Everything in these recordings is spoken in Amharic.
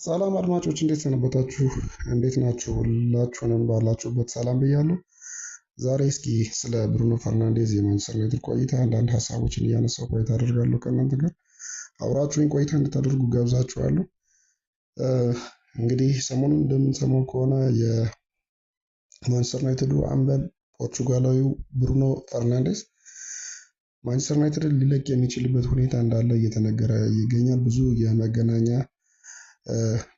ሰላም አድማጮች እንዴት ሰነበታችሁ? እንዴት ናችሁ? ሁላችሁንም ባላችሁበት ሰላም ብያለሁ። ዛሬ እስኪ ስለ ብሩኖ ፈርናንዴዝ የማንቸስተር ዩናይትድ ቆይታ አንዳንድ ሀሳቦችን እያነሳው ቆይታ አደርጋለሁ ከእናንተ ጋር አብራችሁኝ ቆይታ እንድታደርጉ ጋብዛችኋለሁ። እንግዲህ ሰሞኑን እንደምንሰማው ከሆነ የማንቸስተር ዩናይትዱ አምበል ፖርቹጋላዊው ብሩኖ ፈርናንዴዝ ማንቸስተር ዩናይትድን ሊለቅ የሚችልበት ሁኔታ እንዳለ እየተነገረ ይገኛል። ብዙ የመገናኛ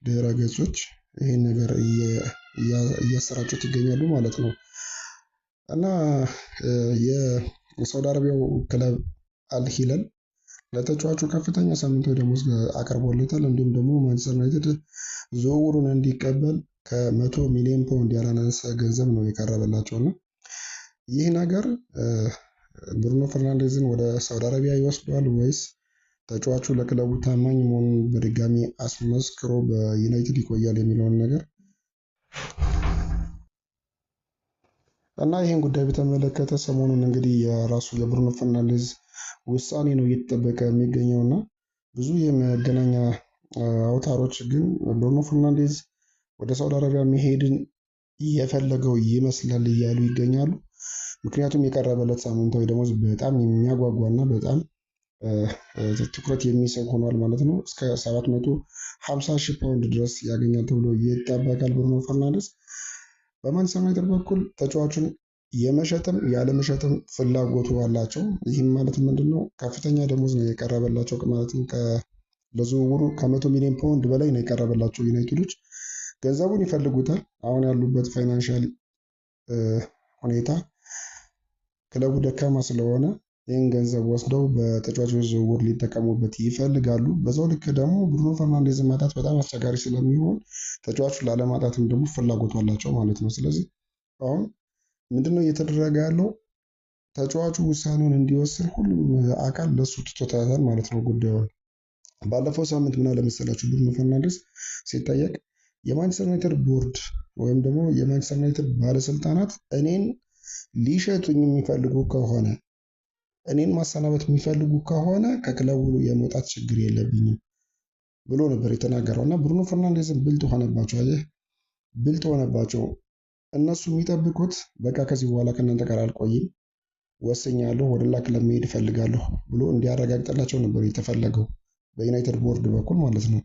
ድህረ ገጾች ይህን ነገር እያሰራጩት ይገኛሉ ማለት ነው። እና የሳውዲ አረቢያው ክለብ አልሂላል ለተጫዋቹ ከፍተኛ ሳምንታዊ ደሞዝ አቅርቦለታል። እንዲሁም ደግሞ ማንቸስተር ዩናይትድ ዝውውሩን እንዲቀበል ከ100 ሚሊዮን ፓውንድ ያላነሰ ገንዘብ ነው የቀረበላቸው እና ይህ ነገር ብሩኖ ፈርናንዴዝን ወደ ሳውዲ አረቢያ ይወስደዋል ወይስ ተጫዋቹ ለክለቡ ታማኝ መሆኑን በድጋሚ አስመስክሮ በዩናይትድ ይቆያል የሚለውን ነገር እና ይህን ጉዳይ በተመለከተ ሰሞኑን እንግዲህ የራሱ የብሩኖ ፈርናንዴዝ ውሳኔ ነው እየተጠበቀ የሚገኘው እና ብዙ የመገናኛ አውታሮች ግን ብሩኖ ፈርናንዴዝ ወደ ሳውዲ አረቢያ መሄድን የፈለገው ይመስላል እያሉ ይገኛሉ። ምክንያቱም የቀረበለት ሳምንታዊ ደሞዝ በጣም የሚያጓጓና በጣም ትኩረት የሚስብ ሆኗል ማለት ነው። እስከ 750 ሺህ ፓውንድ ድረስ ያገኛል ተብሎ ይጠበቃል። ብሩኖ ፈርናንዴዝ በማንቸስተር ዩናይትድ በኩል ተጫዋቹን የመሸጥም ያለመሸጥም ፍላጎቱ አላቸው። ይህም ማለት ምንድነው? ከፍተኛ ደሞዝ ነው የቀረበላቸው ማለትም ለዝውውሩ ከ100 ሚሊዮን ፓውንድ በላይ ነው የቀረበላቸው። ዩናይትዶች ገንዘቡን ይፈልጉታል። አሁን ያሉበት ፋይናንሻል ሁኔታ ክለቡ ደካማ ስለሆነ ይህን ገንዘብ ወስደው በተጫዋቾች ዝውውር ሊጠቀሙበት ይፈልጋሉ። በዛው ልክ ደግሞ ብሩኖ ፈርናንዴዝ ማጣት በጣም አስቸጋሪ ስለሚሆን ተጫዋቹን ላለማጣትም ደግሞ ፍላጎቱ አላቸው ማለት ነው። ስለዚህ አሁን ምንድነው እየተደረገ ያለው? ተጫዋቹ ውሳኔውን እንዲወስን ሁሉም አካል ለሱ ትቶታል ማለት ነው ጉዳዩን። ባለፈው ሳምንት ምን አለ መሰላችሁ? ብሩኖ ፈርናንዴዝ ሲጠየቅ የማንቸስተር ዩናይትድ ቦርድ ወይም ደግሞ የማንቸስተር ዩናይትድ ባለስልጣናት እኔን ሊሸጡኝ የሚፈልጉ ከሆነ እኔን ማሰናበት የሚፈልጉ ከሆነ ከክለቡ የመውጣት ችግር የለብኝም ብሎ ነበር የተናገረው እና ብሩኖ ፈርናንዴዝን ብልጥ ሆነባቸው። አየህ፣ ብልጥ ሆነባቸው። እነሱ የሚጠብቁት በቃ ከዚህ በኋላ ከእናንተ ጋር አልቆይም፣ ወስኛለሁ፣ ወደ ሌላ ክለብ መሄድ እፈልጋለሁ ብሎ እንዲያረጋግጥላቸው ነበር የተፈለገው በዩናይትድ ቦርድ በኩል ማለት ነው።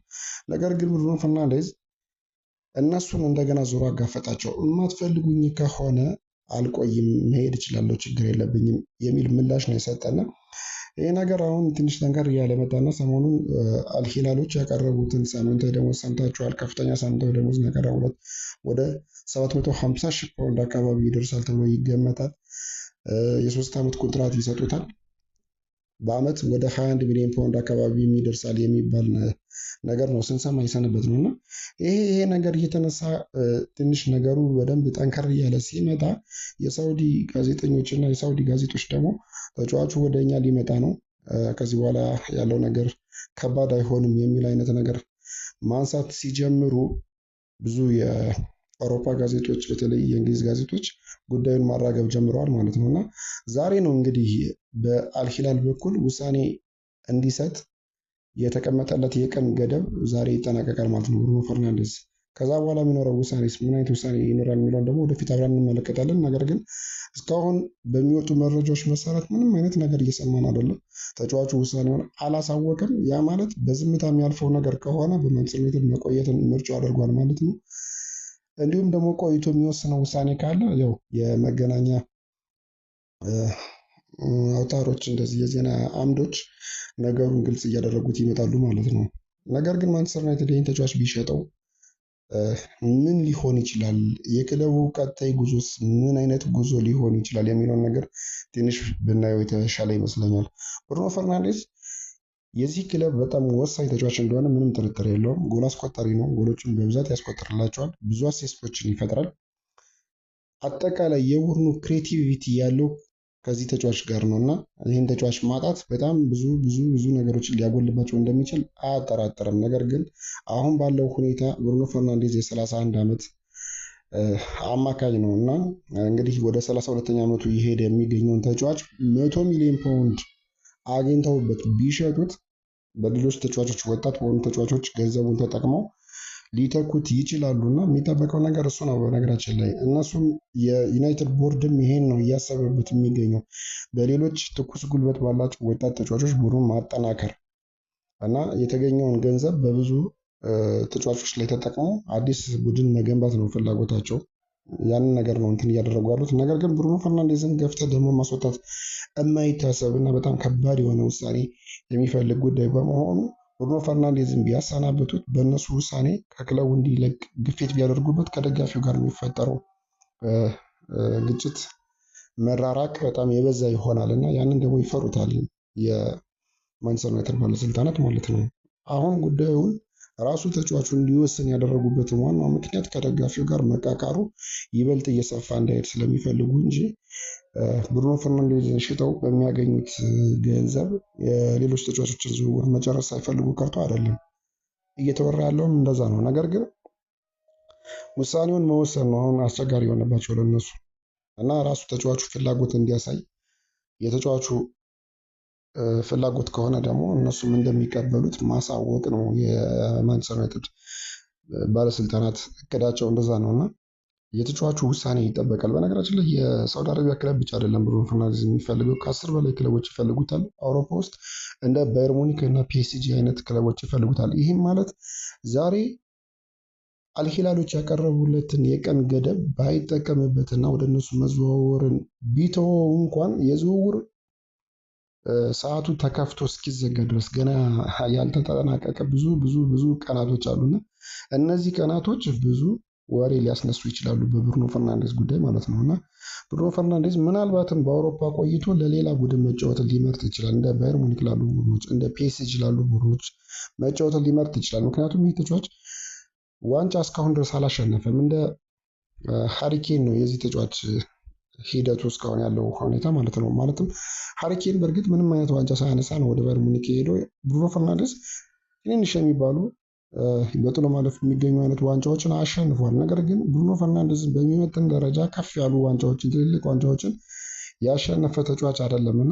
ነገር ግን ብሩኖ ፈርናንዴዝ እነሱን እንደገና ዞሮ አጋፈጣቸው። የማትፈልጉኝ ከሆነ አልቆይም፣ መሄድ እችላለሁ፣ ችግር የለብኝም የሚል ምላሽ ነው የሰጠና ይህ ነገር አሁን ትንሽ ጠንከር እያለ መጣና ሰሞኑን አልሂላሎች ያቀረቡትን ሳምንታዊ ደሞዝ ሰምታችኋል። ከፍተኛ ሳምንታዊ ደሞዝ ነው ያቀረቡለት። ወደ 750 ሺህ ፓውንድ አካባቢ ይደርሳል ተብሎ ይገመታል። የ3 ዓመት ኮንትራት ይሰጡታል። በአመት ወደ 21 ሚሊዮን ፓውንድ አካባቢ ይደርሳል የሚባል ነገር ነው ስንሰማ የሰነበት ነው እና ይሄ ነገር እየተነሳ ትንሽ ነገሩ በደንብ ጠንከር እያለ ሲመጣ የሳውዲ ጋዜጠኞች እና የሳውዲ ጋዜጦች ደግሞ ተጫዋቹ ወደ እኛ ሊመጣ ነው፣ ከዚህ በኋላ ያለው ነገር ከባድ አይሆንም የሚል አይነት ነገር ማንሳት ሲጀምሩ ብዙ የአውሮፓ ጋዜጦች በተለይ የእንግሊዝ ጋዜጦች ጉዳዩን ማራገብ ጀምረዋል ማለት ነው እና ዛሬ ነው እንግዲህ በአልሂላል በኩል ውሳኔ እንዲሰጥ የተቀመጠለት የቀን ገደብ ዛሬ ይጠናቀቃል ማለት ነው። ብሩኖ ፈርናንዴዝ ከዛ በኋላ የሚኖረው ውሳኔ ምን አይነት ውሳኔ ይኖራል የሚለውን ደግሞ ወደፊት አብረን እንመለከታለን። ነገር ግን እስካሁን በሚወጡ መረጃዎች መሰረት ምንም አይነት ነገር እየሰማን አይደለም። ተጫዋቹ ውሳኔውን አላሳወቅም። ያ ማለት በዝምታ የሚያልፈው ነገር ከሆነ በማንቸስተር ዩናይትድ መቆየትን ምርጫው አድርጓል ማለት ነው። እንዲሁም ደግሞ ቆይቶ የሚወስነው ውሳኔ ካለ ያው የመገናኛ አውታሮች እንደዚህ የዜና አምዶች ነገሩን ግልጽ እያደረጉት ይመጣሉ ማለት ነው። ነገር ግን ማንቸስተር ዩናይትድ ይህን ተጫዋች ቢሸጠው ምን ሊሆን ይችላል? የክለቡ ቀጣይ ጉዞስ ምን አይነት ጉዞ ሊሆን ይችላል የሚለውን ነገር ትንሽ ብናየው የተሻለ ይመስለኛል። ብሩኖ ፈርናንዴዝ የዚህ ክለብ በጣም ወሳኝ ተጫዋች እንደሆነ ምንም ጥርጥር የለውም። ጎል አስቆጣሪ ነው። ጎሎችን በብዛት ያስቆጥርላቸዋል። ብዙ አሲስቶችን ይፈጥራል። አጠቃላይ የቡድኑ ክሬቲቪቲ ያለው ከዚህ ተጫዋች ጋር ነው እና ይህን ተጫዋች ማጣት በጣም ብዙ ነገሮችን ሊያጎልባቸው እንደሚችል አያጠራጥርም። ነገር ግን አሁን ባለው ሁኔታ ብሩኖ ፈርናንዴዝ የ31 ዓመት አማካኝ ነው እና እንግዲህ ወደ 32ኛ ዓመቱ እየሄደ የሚገኘውን ተጫዋች 100 ሚሊዮን ፓውንድ አግኝተውበት ቢሸጡት በሌሎች ተጫዋቾች ወጣት በሆኑ ተጫዋቾች ገንዘቡን ተጠቅመው ሊተኩት ይችላሉ እና የሚጠበቀው ነገር እሱ ነው። በነገራችን ላይ እነሱም የዩናይትድ ቦርድም ይሄን ነው እያሰበበት የሚገኘው በሌሎች ትኩስ ጉልበት ባላቸው ወጣት ተጫዋቾች ቡድኑን ማጠናከር እና የተገኘውን ገንዘብ በብዙ ተጫዋቾች ላይ ተጠቅሞ አዲስ ቡድን መገንባት ነው ፍላጎታቸው። ያንን ነገር ነው እንትን እያደረጉ ያሉት። ነገር ግን ብሩኖ ፈርናንዴዝን ገፍተህ ደግሞ ማስወጣት የማይታሰብ እና በጣም ከባድ የሆነ ውሳኔ የሚፈልግ ጉዳይ በመሆኑ ብሩኖ ፈርናንዴዝን ቢያሰናብቱት በእነሱ ውሳኔ ከክለቡ እንዲለቅ ግፊት ቢያደርጉበት ከደጋፊው ጋር የሚፈጠረው ግጭት መራራቅ በጣም የበዛ ይሆናል እና ያንን ደግሞ ይፈሩታል የማንቸስተር ዩናይትድ ባለስልጣናት ማለት ነው። አሁን ጉዳዩን ራሱ ተጫዋቹ እንዲወስን ያደረጉበትን ዋናው ምክንያት ከደጋፊው ጋር መቃቃሩ ይበልጥ እየሰፋ እንዳይሄድ ስለሚፈልጉ እንጂ ብሩኖ ፈርናንዴዝን ሽጠው በሚያገኙት ገንዘብ የሌሎች ተጫዋቾችን ዝውውር መጨረስ ሳይፈልጉ ቀርቶ አይደለም። እየተወራ ያለውም እንደዛ ነው። ነገር ግን ውሳኔውን መወሰን ነው አሁን አስቸጋሪ የሆነባቸው ለነሱ እና ራሱ ተጫዋቹ ፍላጎት እንዲያሳይ የተጫዋቹ ፍላጎት ከሆነ ደግሞ እነሱም እንደሚቀበሉት ማሳወቅ ነው የማንቸስተር ዩናይትድ ባለስልጣናት እቅዳቸው እንደዛ ነው እና የተጫዋቹ ውሳኔ ይጠበቃል። በነገራችን ላይ የሳውዲ አረቢያ ክለብ ብቻ አይደለም ብሩኖ ፈርናንዴዝ የሚፈልገው ከ10 በላይ ክለቦች ይፈልጉታል። አውሮፓ ውስጥ እንደ ባየር ሙኒክ እና ፒኤስጂ አይነት ክለቦች ይፈልጉታል። ይህም ማለት ዛሬ አልሂላሎች ያቀረቡለትን የቀን ገደብ ባይጠቀምበትና ወደ እነሱ መዘዋወርን ቢተወው እንኳን የዝውውር ሰዓቱ ተከፍቶ እስኪዘጋ ድረስ ገና ያልተጠናቀቀ ብዙ ቀናቶች አሉና እነዚህ ቀናቶች ብዙ ወሬ ሊያስነሱ ይችላሉ በብሩኖ ፈርናንዴዝ ጉዳይ ማለት ነው። እና ብሩኖ ፈርናንዴዝ ምናልባትም በአውሮፓ ቆይቶ ለሌላ ቡድን መጫወትን ሊመርጥ ይችላል። እንደ ባየር ሙኒክ ላሉ ቡድኖች፣ እንደ ፒኤስጂ ላሉ ቡድኖች መጫወትን ሊመርጥ ይችላል። ምክንያቱም ይህ ተጫዋች ዋንጫ እስካሁን ድረስ አላሸነፈም። እንደ ሃሪኬን ነው የዚህ ተጫዋች ሂደቱ እስካሁን ያለው ሁኔታ ማለት ነው። ማለትም ሃሪኬን በእርግጥ ምንም አይነት ዋንጫ ሳያነሳ ነው ወደ ባየር ሙኒክ የሄደው። ብሩኖ ፈርናንዴዝ ትንንሽ የሚባሉ በጥሎ ማለፍ የሚገኙ አይነት ዋንጫዎችን አሸንፏል። ነገር ግን ብሩኖ ፈርናንዴዝን በሚመጥን ደረጃ ከፍ ያሉ ዋንጫዎችን፣ ትልልቅ ዋንጫዎችን ያሸነፈ ተጫዋች አይደለም እና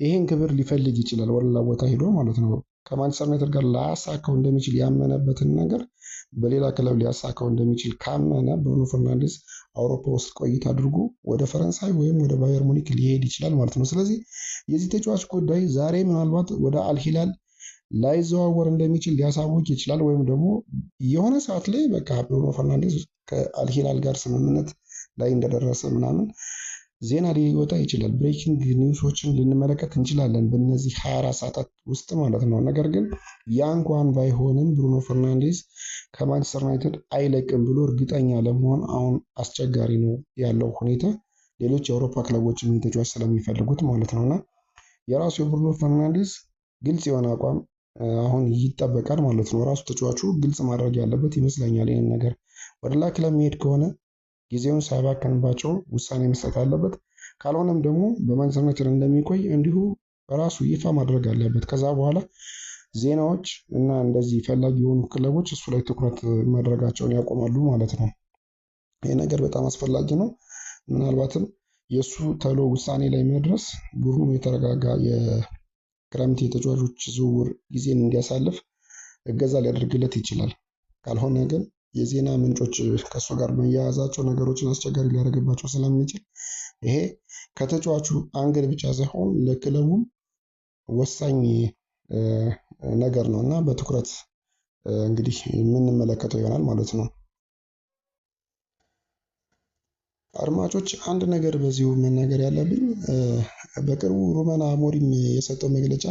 ይህን ክብር ሊፈልግ ይችላል ወደ ሌላ ቦታ ሄዶ ማለት ነው። ከማንቸስተር ዩናይትድ ጋር ላያሳካው እንደሚችል ያመነበትን ነገር በሌላ ክለብ ሊያሳካው እንደሚችል ካመነ ብሩኖ ፈርናንዴዝ አውሮፓ ውስጥ ቆይታ አድርጎ ወደ ፈረንሳይ ወይም ወደ ባየር ሙኒክ ሊሄድ ይችላል ማለት ነው። ስለዚህ የዚህ ተጫዋች ጉዳይ ዛሬ ምናልባት ወደ አልሂላል ላይዘዋወር እንደሚችል ሊያሳውቅ ይችላል። ወይም ደግሞ የሆነ ሰዓት ላይ በቃ ብሩኖ ፈርናንዴዝ ከአልሂላል ጋር ስምምነት ላይ እንደደረሰ ምናምን ዜና ሊወጣ ይችላል። ብሬኪንግ ኒውሶችን ልንመለከት እንችላለን በእነዚህ 24 ሰዓታት ውስጥ ማለት ነው። ነገር ግን ያ እንኳን ባይሆንም ብሩኖ ፈርናንዴዝ ከማንቸስተር ዩናይትድ አይለቅም ብሎ እርግጠኛ ለመሆን አሁን አስቸጋሪ ነው ያለው ሁኔታ። ሌሎች የአውሮፓ ክለቦችም ተጫዋች ስለሚፈልጉት ማለት ነው እና የራሱ የብሩኖ ፈርናንዴዝ ግልጽ የሆነ አቋም አሁን ይጠበቃል ማለት ነው። ራሱ ተጫዋቹ ግልጽ ማድረግ ያለበት ይመስለኛል። ይህን ነገር ወደ ሌላ ክለብ መሄድ ከሆነ ጊዜውን ሳይባከንባቸው ውሳኔ መስጠት አለበት። ካልሆነም ደግሞ በማንቸስተር ዩናይትድ እንደሚቆይ እንዲሁ ራሱ ይፋ ማድረግ አለበት። ከዛ በኋላ ዜናዎች እና እንደዚህ ፈላጊ የሆኑ ክለቦች እሱ ላይ ትኩረት ማድረጋቸውን ያቆማሉ ማለት ነው። ይህ ነገር በጣም አስፈላጊ ነው። ምናልባትም የእሱ ተሎ ውሳኔ ላይ መድረስ ቡድኑ የተረጋጋ የክረምት የተጫዋቾች ዝውውር ጊዜን እንዲያሳልፍ እገዛ ሊያደርግለት ይችላል። ካልሆነ ግን የዜና ምንጮች ከእሱ ጋር መያያዛቸው ነገሮችን አስቸጋሪ ሊያደርግባቸው ስለሚችል ይሄ ከተጫዋቹ አንግል ብቻ ሳይሆን ለክለቡም ወሳኝ ነገር ነው እና በትኩረት እንግዲህ የምንመለከተው ይሆናል ማለት ነው። አድማጮች አንድ ነገር በዚሁ መናገር ያለብኝ በቅርቡ ሩበን አሞሪም የሰጠው መግለጫ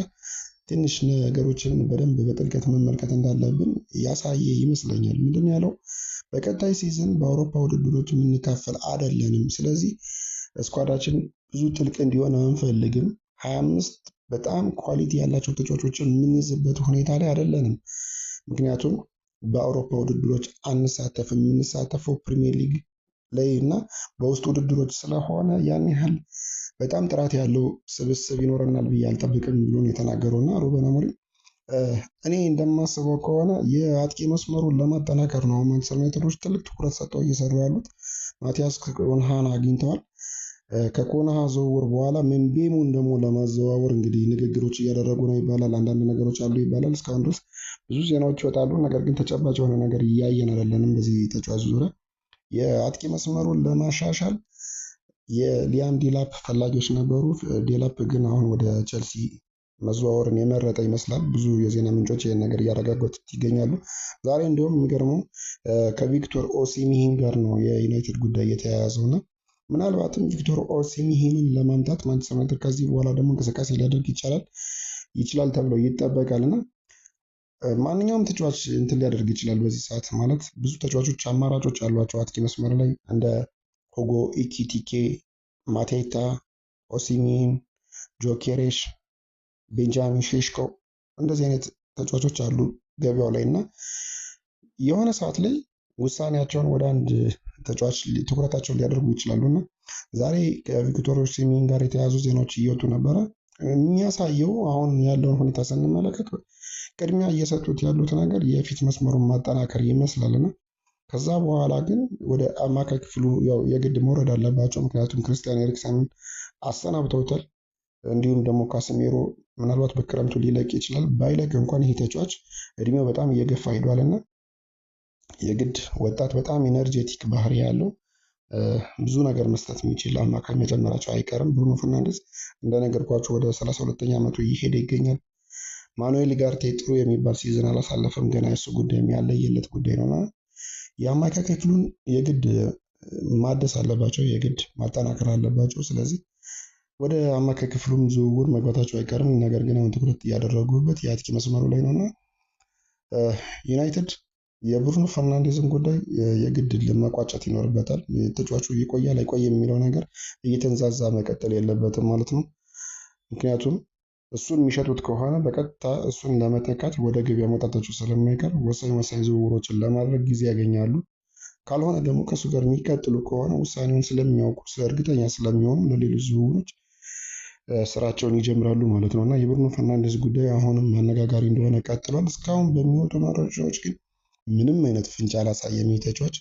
ትንሽ ነገሮችን በደንብ በጥልቀት መመልከት እንዳለብን ያሳየ ይመስለኛል። ምንድን ያለው? በቀጣይ ሲዝን በአውሮፓ ውድድሮች የምንካፈል አይደለንም። ስለዚህ ስኳዳችን ብዙ ጥልቅ እንዲሆን አንፈልግም። 25 በጣም ኳሊቲ ያላቸው ተጫዋቾችን የምንይዝበት ሁኔታ ላይ አይደለንም። ምክንያቱም በአውሮፓ ውድድሮች አንሳተፍም። የምንሳተፈው ፕሪሚየር ሊግ ላይ እና በውስጥ ውድድሮች ስለሆነ ያን ያህል በጣም ጥራት ያለው ስብስብ ይኖረናል ብዬ አልጠብቅም ብሎ ነው የተናገረው እና ሩበን አሞሪም እኔ እንደማስበው ከሆነ የአጥቂ መስመሩን ለማጠናከር ነው ማንቸስተር ዩናይትዶች ትልቅ ትኩረት ሰጥተው እየሰሩ ያሉት። ማቲያስ ኩንሃን አግኝተዋል። ከኩንሃ ዝውውር በኋላ ምንቤሙን ደግሞ ለማዘዋወር እንግዲህ ንግግሮች እያደረጉ ነው ይባላል። አንዳንድ ነገሮች አሉ ይባላል። እስካሁን ድረስ ብዙ ዜናዎች ይወጣሉ። ነገር ግን ተጨባጭ የሆነ ነገር እያየን አይደለንም። በዚህ ተጫዋች ዙሪያ የአጥቂ መስመሩን ለማሻሻል የሊያም ዲላፕ ፈላጊዎች ነበሩ። ዲላፕ ግን አሁን ወደ ቸልሲ መዘዋወርን የመረጠ ይመስላል። ብዙ የዜና ምንጮች ይህን ነገር እያረጋገጡት ይገኛሉ። ዛሬ እንዲሁም የሚገርመው ከቪክቶር ኦሲሚሂን ጋር ነው የዩናይትድ ጉዳይ የተያያዘው እና ምናልባትም ቪክቶር ኦሲሚሂንን ለማምጣት ማንቸስተር ዩናይትድ ከዚህ በኋላ ደግሞ እንቅስቃሴ ሊያደርግ ይችላል ተብሎ ይጠበቃል እና ማንኛውም ተጫዋች እንትን ሊያደርግ ይችላል። በዚህ ሰዓት ማለት ብዙ ተጫዋቾች አማራጮች አሏቸው አጥቂ መስመር ላይ እንደ ሁጎ ኢኪቲኬ፣ ማቴታ፣ ኦሲሚሂን፣ ጆኬሬሽ፣ ቤንጃሚን ሼሽኮ እንደዚህ አይነት ተጫዋቾች አሉ ገበያው ላይ እና የሆነ ሰዓት ላይ ውሳኔያቸውን ወደ አንድ ተጫዋች ትኩረታቸውን ሊያደርጉ ይችላሉ እና ዛሬ ከቪክቶር ኦሲሚሂን ጋር የተያዙ ዜናዎች እየወጡ ነበረ። የሚያሳየው አሁን ያለውን ሁኔታ ስንመለከት ቅድሚያ እየሰጡት ያሉት ነገር የፊት መስመሩን ማጠናከር ይመስላልና ከዛ በኋላ ግን ወደ አማካይ ክፍሉ ያው የግድ መውረድ አለባቸው። ምክንያቱም ክርስቲያን ኤሪክሰንን አሰናብተውታል። እንዲሁም ደግሞ ካስሜሮ ምናልባት በክረምቱ ሊለቅ ይችላል። ባይለቅ እንኳን ይህ ተጫዋች እድሜው በጣም እየገፋ ሄዷልና የግድ ወጣት በጣም ኢነርጄቲክ ባህሪ ያለው ብዙ ነገር መስጠት የሚችል አማካይ መጀመራቸው አይቀርም። ብሩኖ ፈርናንዴዝ እንደነገርኳቸው ወደ 32ኛ ዓመቱ እየሄደ ይገኛል። ማኑኤል ጋርቴ ጥሩ የሚባል ሲዝን አላሳለፈም። ገና የሱ ጉዳይ ያለየለት ጉዳይ ነውና የአማካይ ክፍሉን የግድ ማደስ አለባቸው፣ የግድ ማጠናከር አለባቸው። ስለዚህ ወደ አማካይ ክፍሉም ዝውውር መግባታቸው አይቀርም። ነገር ግን አሁን ትኩረት እያደረጉበት የአጥቂ መስመሩ ላይ ነውና ዩናይትድ የብሩኖ ፈርናንዴዝን ጉዳይ የግድ ለመቋጨት ይኖርበታል። ተጫዋቹ ይቆያል አይቆይም የሚለው ነገር እየተንዛዛ መቀጠል የለበትም ማለት ነው። ምክንያቱም እሱን የሚሸጡት ከሆነ በቀጥታ እሱን ለመተካት ወደ ገበያ መውጣታቸው ስለማይቀር ወሳኝ ዝውውሮችን ለማድረግ ጊዜ ያገኛሉ። ካልሆነ ደግሞ ከእሱ ጋር የሚቀጥሉ ከሆነ ውሳኔውን ስለሚያውቁ እርግጠኛ ስለሚሆኑ ለሌሎች ዝውውሮች ስራቸውን ይጀምራሉ ማለት ነው እና የብሩኖ ፈርናንዴዝ ጉዳይ አሁንም አነጋጋሪ እንደሆነ ቀጥሏል። እስካሁን በሚወጡ መረጃዎች ግን ምንም አይነት ፍንጭ አላሳየም ተጫዋች።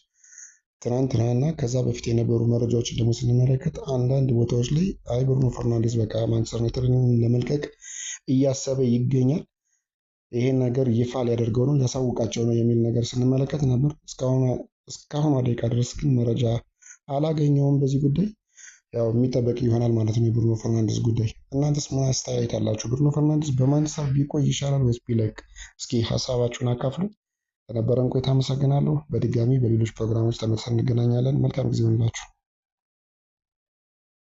ትናንትናና ከዛ በፊት የነበሩ መረጃዎችን ደግሞ ስንመለከት አንዳንድ ቦታዎች ላይ ብሩኖ ፈርናንዴዝ በቃ ማንቸስተር ዩናይትድን ለመልቀቅ እያሰበ ይገኛል፣ ይሄን ነገር ይፋ ሊያደርገው ነው ሊያሳውቃቸው ነው የሚል ነገር ስንመለከት ነበር። እስካሁን ደቂቃ ድረስ ግን መረጃ አላገኘውም በዚህ ጉዳይ። ያው የሚጠበቅ ይሆናል ማለት ነው የብሩኖ ፈርናንዴዝ ጉዳይ። እናንተስ ምን አስተያየት አላችሁ? ብሩኖ ፈርናንዴዝ በማንቸስተር ቢቆይ ይሻላል ወይስ ቢለቅ? እስኪ ሀሳባችሁን አካፍሉ። ለነበረን ቆይታ አመሰግናለሁ። በድጋሚ በሌሎች ፕሮግራሞች ተመልሰን እንገናኛለን። መልካም ጊዜ ይሁንላችሁ።